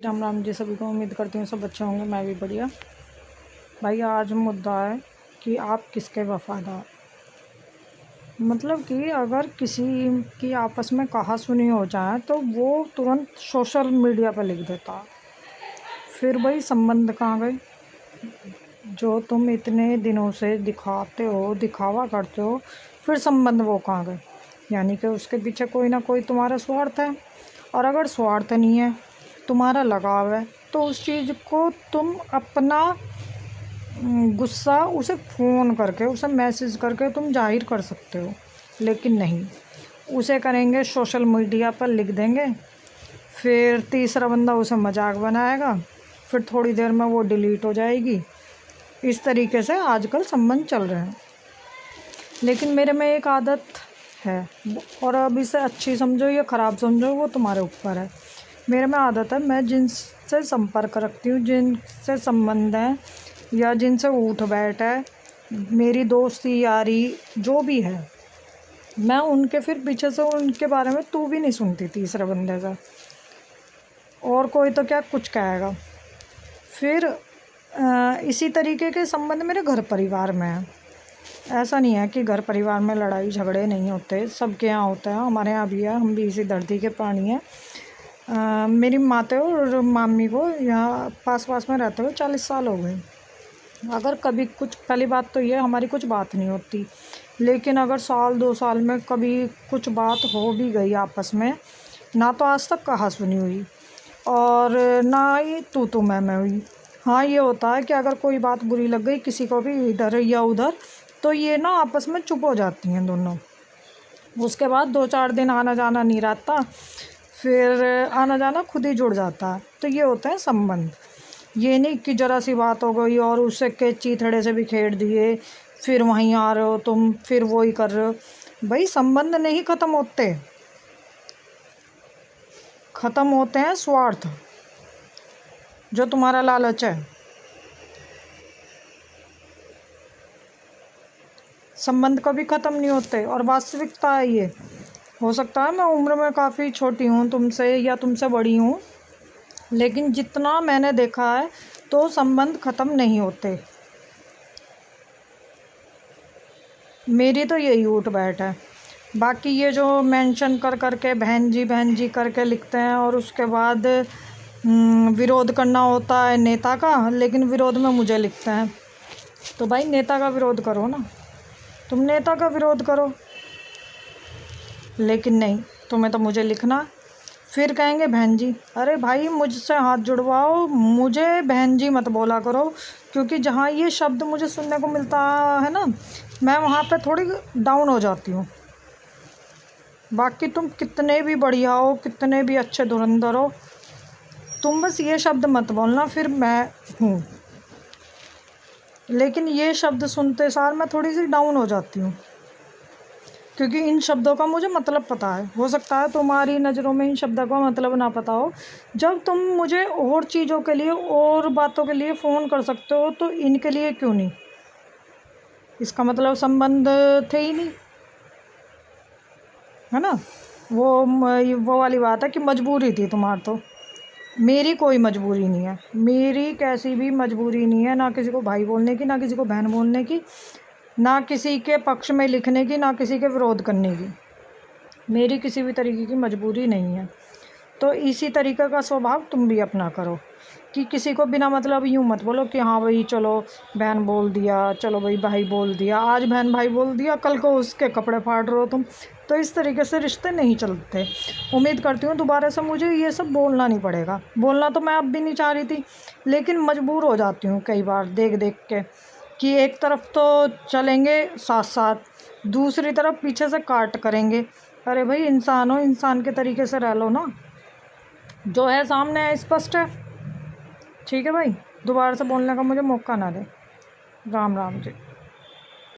राम राम जी सभी को। उम्मीद करती हूँ सब अच्छे होंगे, मैं भी बढ़िया। भाई आज मुद्दा है कि आप किसके वफादार। मतलब कि अगर किसी की आपस में कहा-सुनी हो जाए तो वो तुरंत सोशल मीडिया पर लिख देता है। फिर भाई संबंध कहाँ गए? जो तुम इतने दिनों से दिखाते हो, दिखावा करते हो, फिर संबंध वो कहाँ गए? यानी कि उसके पीछे कोई ना कोई तुम्हारा स्वार्थ है। और अगर स्वार्थ नहीं है, तुम्हारा लगाव है, तो उस चीज़ को तुम अपना गुस्सा उसे फ़ोन करके, उसे मैसेज करके तुम ज़ाहिर कर सकते हो। लेकिन नहीं, उसे करेंगे सोशल मीडिया पर लिख देंगे, फिर तीसरा बंदा उसे मजाक बनाएगा, फिर थोड़ी देर में वो डिलीट हो जाएगी। इस तरीके से आजकल संबंध चल रहे हैं। लेकिन मेरे में एक आदत है, और अब इसे अच्छी समझो या ख़राब समझो वो तुम्हारे ऊपर है। मेरे में आदत है, मैं जिनसे संपर्क रखती हूँ, जिनसे संबंध है या जिनसे उठ बैठ है, मेरी दोस्ती यारी जो भी है, मैं उनके फिर पीछे से उनके बारे में तू भी नहीं सुनती तीसरे बंदे से। और कोई तो क्या कुछ कहेगा। फिर इसी तरीके के संबंध मेरे घर परिवार में हैं। ऐसा नहीं है कि घर परिवार में लड़ाई झगड़े नहीं होते, सबके यहाँ होता है, हमारे यहाँ भी है, हम भी इसी धरती के प्राणी हैं। मेरी माते और मामी को यहाँ पास में रहते हुए 40 साल हो गए। अगर कभी कुछ, पहली बात तो ये हमारी कुछ बात नहीं होती, लेकिन अगर साल 2 साल में कभी कुछ बात हो भी गई आपस में, ना तो आज तक कहा सुनी हुई और ना ही तू मैं हुई। हाँ, ये होता है कि अगर कोई बात बुरी लग गई किसी को भी इधर या उधर, तो ये ना आपस में चुप हो जाती हैं दोनों। उसके बाद 2-4 दिन आना जाना नहीं रहता, फिर आना जाना खुद ही जुड़ जाता है। तो ये होते हैं संबंध। ये नहीं कि ज़रा सी बात हो गई और उसे के चीथड़े से बिखेर दिए, फिर वहीं आ रहे हो तुम, फिर वही कर रहे हो। भाई संबंध नहीं ख़त्म होते, ख़त्म होते हैं स्वार्थ, जो तुम्हारा लालच है। संबंध कभी ख़त्म नहीं होते और वास्तविकता है ये। हो सकता है मैं उम्र में काफ़ी छोटी हूँ तुमसे या तुमसे बड़ी हूँ, लेकिन जितना मैंने देखा है तो संबंध ख़त्म नहीं होते। मेरी तो यही उठ बैठ है। बाकी ये जो मेंशन कर के बहन जी करके लिखते हैं और उसके बाद विरोध करना होता है नेता का, लेकिन विरोध में मुझे लिखते हैं। तो भाई नेता का विरोध करो ना, तुम नेता का विरोध करो, लेकिन नहीं, तुम्हें तो मुझे लिखना। फिर कहेंगे बहन जी। अरे भाई मुझसे हाथ जुड़वाओ, मुझे बहन जी मत बोला करो, क्योंकि जहाँ ये शब्द मुझे सुनने को मिलता है ना, मैं वहाँ पे थोड़ी डाउन हो जाती हूँ। बाकी तुम कितने भी बढ़िया हो, कितने भी अच्छे धुरंधर हो, तुम बस ये शब्द मत बोलना फिर मैं हूँ। लेकिन ये शब्द सुनते सार मैं थोड़ी सी डाउन हो जाती हूँ, क्योंकि इन शब्दों का मुझे मतलब पता है। हो सकता है तुम्हारी नज़रों में इन शब्दों का मतलब ना पता हो। जब तुम मुझे और चीज़ों के लिए और बातों के लिए फ़ोन कर सकते हो, तो इनके लिए क्यों नहीं? इसका मतलब संबंध थे ही नहीं, है ना। वो वाली बात है कि मजबूरी थी तुम्हारी। तो मेरी कोई मजबूरी नहीं है, मेरी कैसी भी मजबूरी नहीं है, ना किसी को भाई बोलने की, ना किसी को बहन बोलने की, ना किसी के पक्ष में लिखने की, ना किसी के विरोध करने की। मेरी किसी भी तरीके की मजबूरी नहीं है। तो इसी तरीके का स्वभाव तुम भी अपना करो कि किसी को बिना मतलब यूँ मत बोलो कि हाँ भाई चलो बहन बोल दिया, चलो भाई भाई बोल दिया, आज बहन भाई बोल दिया, कल को उसके कपड़े फाड़ रहे हो तुम। तो इस तरीके से रिश्ते नहीं चलते। उम्मीद करती हूँ दोबारा से मुझे ये सब बोलना नहीं पड़ेगा। बोलना तो मैं अब भी नहीं चाह रही थी, लेकिन मजबूर हो जाती हूँ कई बार देख देख के कि एक तरफ तो चलेंगे साथ साथ, दूसरी तरफ पीछे से काट करेंगे। अरे भाई इंसान हो, इंसान के तरीके से रह लो ना, जो है सामने है स्पष्ट है। ठीक है भाई, दोबारा से बोलने का मुझे मौका ना दे। राम राम जी।